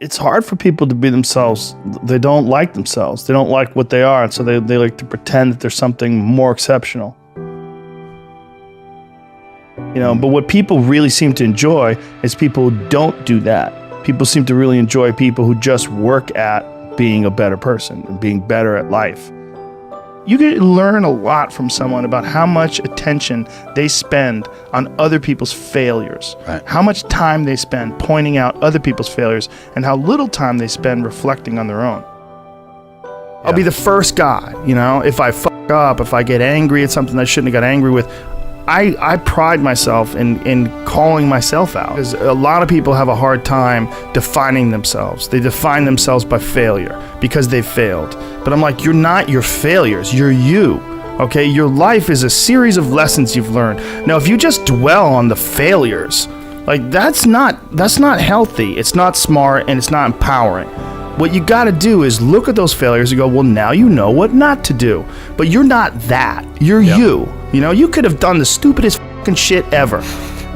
It's hard for people to be themselves. They don't like themselves. They don't like what they are, and so they like to pretend that there's something more exceptional. But what people really seem to enjoy is people who don't do that. People seem to really enjoy people who just work at being a better person and being better at life. You can learn a lot from someone about how much attention they spend on other people's failures, right. How much time they spend pointing out other people's failures, and how little time they spend reflecting on their own. Yeah. I'll be the first guy, if I fuck up, if I get angry at something I shouldn't have got angry with, I pride myself in calling myself out. Because a lot of people have a hard time defining themselves. They define themselves by failure because they failed. But I'm like, you're not your failures, you're you. Okay, your life is a series of lessons you've learned. Now, if you just dwell on the failures, like that's not healthy. It's not smart and it's not empowering. What you got to do is look at those failures and go, well, now you know what not to do. But you're not that. You're you. You could have done the stupidest fucking shit ever,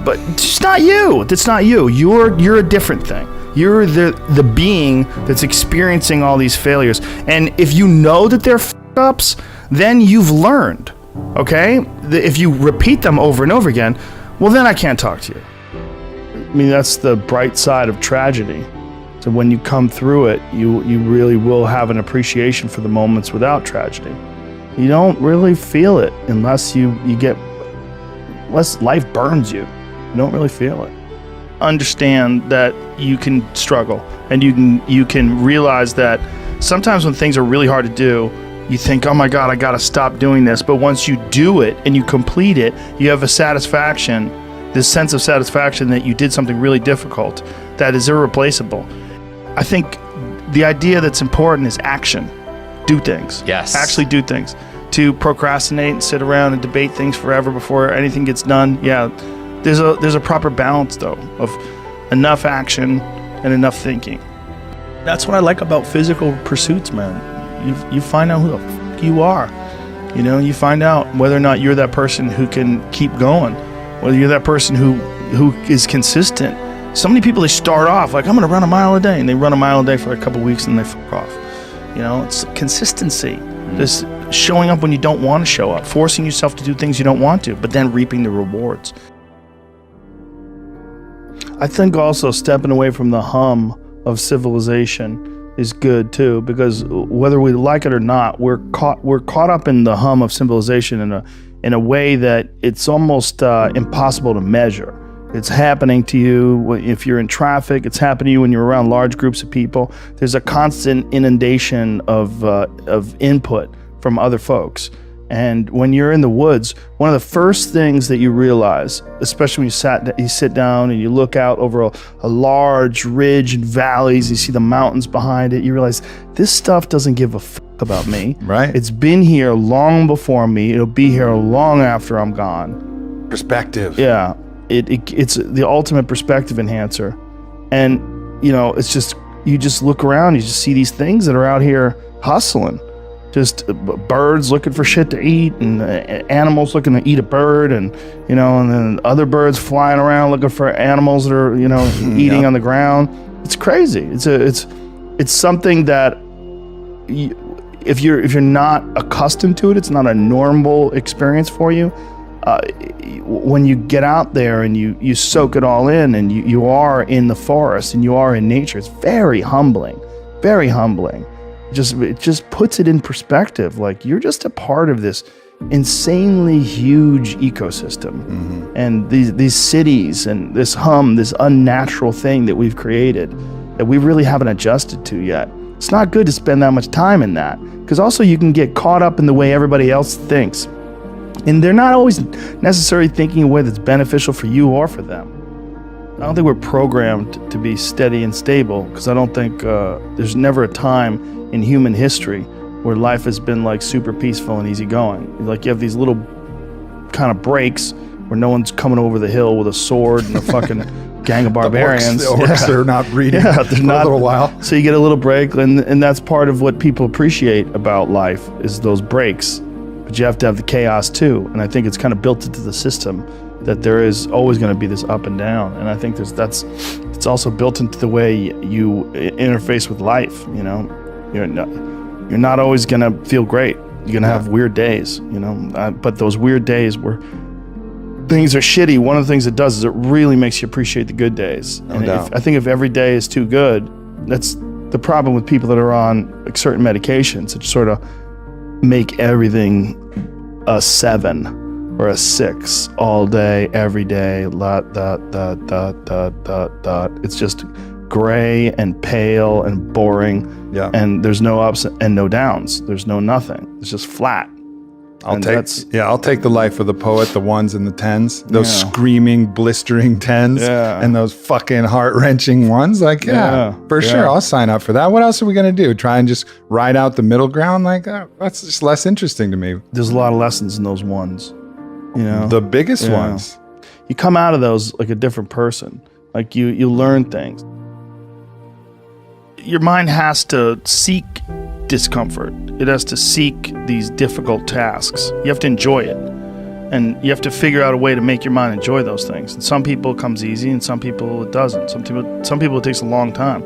but it's not you. That's not you. You're a different thing. You're the being that's experiencing all these failures. And if you know that they're ups, then you've learned. Okay? If you repeat them over and over again, well, then I can't talk to you. I mean, that's the bright side of tragedy. So when you come through it, you really will have an appreciation for the moments without tragedy. You don't really feel it unless unless life burns you. You don't really feel it. Understand that you can struggle, and you can realize that sometimes when things are really hard to do, you think, oh my God, I gotta stop doing this. But once you do it and you complete it, you have a satisfaction, this sense of satisfaction that you did something really difficult that is irreplaceable. I think the idea that's important is action. Do things. Yes. Actually do things. To procrastinate and sit around and debate things forever before anything gets done, yeah, there's a proper balance though of enough action and enough thinking. That's what I like about physical pursuits, man. You find out who the fuck you are. You find out whether or not you're that person who can keep going, whether you're that person who is consistent. So many people, they start off like, I'm going to run a mile a day, and they run a mile a day for a couple weeks and they fuck off. It's consistency. Just showing up when you don't want to show up, forcing yourself to do things you don't want to, but then reaping the rewards. I think also stepping away from the hum of civilization is good too, because whether we like it or not, we're caught up in the hum of civilization in a way that it's almost impossible to measure. It's happening to you if you're in traffic. It's happening to you when you're around large groups of people. There's a constant inundation of input from other folks. And when you're in the woods, one of the first things that you realize, especially when you sit down and you look out over a large ridge and valleys, you see the mountains behind it, you realize this stuff doesn't give a fuck about me. Right. It's been here long before me. It'll be here long after I'm gone. Perspective. Yeah. It's the ultimate perspective enhancer. And, it's just, you just look around, you just see these things that are out here hustling. Just birds looking for shit to eat, and animals looking to eat a bird, and, and then other birds flying around looking for animals that are, eating on the ground. It's crazy. It's something that if you're not accustomed to it, it's not a normal experience for you. When you get out there and you soak it all in, and you are in the forest and you are in nature, it's very humbling, very humbling. It just puts it in perspective. Like, you're just a part of this insanely huge ecosystem. Mm-hmm. And these cities and this this unnatural thing that we've created that we really haven't adjusted to yet. It's not good to spend that much time in that, because also you can get caught up in the way everybody else thinks. And they're not always necessarily thinking in a way that's beneficial for you or for them. I don't think we're programmed to be steady and stable, because I don't think there's never a time in human history where life has been like super peaceful and easygoing. Like, you have these little kind of breaks where no one's coming over the hill with a sword and a fucking gang of barbarians. The orcs are not breeding for a little while. So you get a little break, and that's part of what people appreciate about life is those breaks. But you have to have the chaos too, and I think it's kind of built into the system that there is always going to be this up and down. And I think it's also built into the way you interface with life. You know, you're not always going to feel great. You're going to have weird days, you know, but those weird days where things are shitty, one of the things it does is it really makes you appreciate the good days. No doubt. I think if every day is too good, that's the problem with people that are on like certain medications. It sort of make everything a 7 or a 6 all day, every day. It's just gray and pale and boring. Yeah. And there's no ups and no downs. There's no nothing. It's just flat. I'll take the life of the poet, the 1s and the 10s, those screaming, blistering 10s, and those fucking heart-wrenching 1s. Like, for sure, I'll sign up for that. What else are we gonna do? Try and just ride out the middle ground? Like, that's just less interesting to me. There's a lot of lessons in those 1s. You know, the biggest ones. You come out of those like a different person. Like you learn things. Your mind has to seek discomfort. It has to seek these difficult tasks. You have to enjoy it. And you have to figure out a way to make your mind enjoy those things. And some people it comes easy and some people it doesn't. Some people it takes a long time.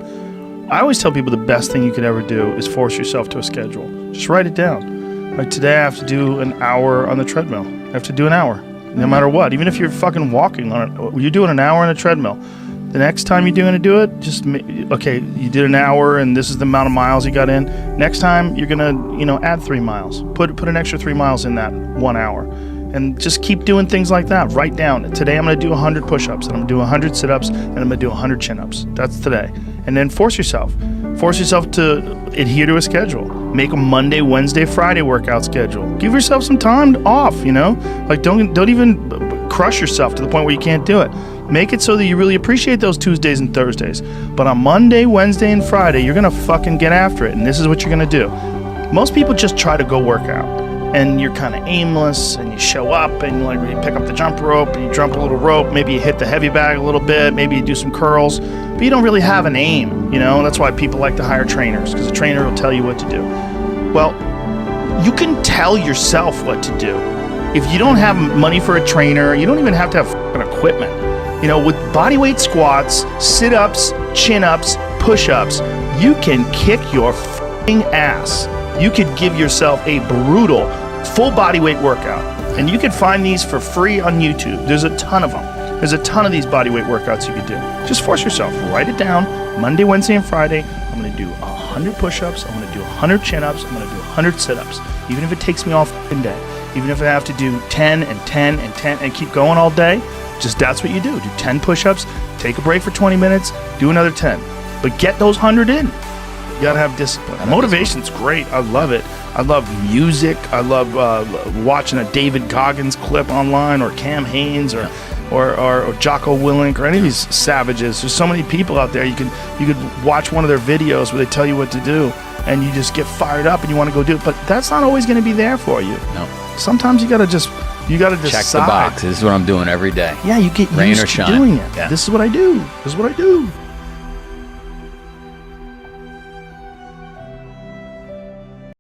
I always tell people the best thing you could ever do is force yourself to a schedule. Just write it down. Like today I have to do an hour on the treadmill. I have to do an hour, no matter what. Even if you're fucking walking on it, you're doing an hour on a treadmill. The next time you're going to do it, just, okay, you did an hour and this is the amount of miles you got in. Next time, you're going to, add 3 miles. Put an extra 3 miles in that 1 hour. And just keep doing things like that. Write down, today I'm going to do 100 push-ups, and I'm going to do 100 sit-ups, and I'm going to do 100 chin-ups. That's today. And then force yourself. Force yourself to adhere to a schedule. Make a Monday, Wednesday, Friday workout schedule. Give yourself some time off, Like, don't even crush yourself to the point where you can't do it. Make it so that you really appreciate those Tuesdays and Thursdays. But on Monday, Wednesday, and Friday, you're going to fucking get after it. And this is what you're going to do. Most people just try to go work out. And you're kind of aimless, and you show up, and you pick up the jump rope, and you jump a little rope. Maybe you hit the heavy bag a little bit. Maybe you do some curls. But you don't really have an aim, That's why people like to hire trainers, because a trainer will tell you what to do. Well, you can tell yourself what to do. If you don't have money for a trainer, you don't even have to have fucking equipment. With bodyweight squats, sit-ups, chin-ups, push-ups, you can kick your fucking ass. You could give yourself a brutal full bodyweight workout. And you can find these for free on YouTube. There's a ton of them. There's a ton of these bodyweight workouts you could do. Just force yourself. Write it down. Monday, Wednesday, and Friday, I'm going to do 100 push-ups. I'm going to do 100 chin-ups. I'm going to do 100 sit-ups. Even if it takes me all fucking day. Even if I have to do 10 and 10 and 10 and keep going all day, just that's what you do. Do 10 push-ups, take a break for 20 minutes, do another 10. But get those 100 in. You gotta have discipline. Motivation's great. I love it. I love music. I love watching a David Goggins clip online, or Cam Haines, or Jocko Willink, or any of these savages. There's so many people out there. You could watch one of their videos where they tell you what to do, and you just get fired up and you want to go do it. But that's not always going to be there for you. No. Sometimes you gotta decide. Check the box. This is what I'm doing every day. Yeah, you get Rain used or to shine. doing it. Yeah. This is what I do. This is what I do.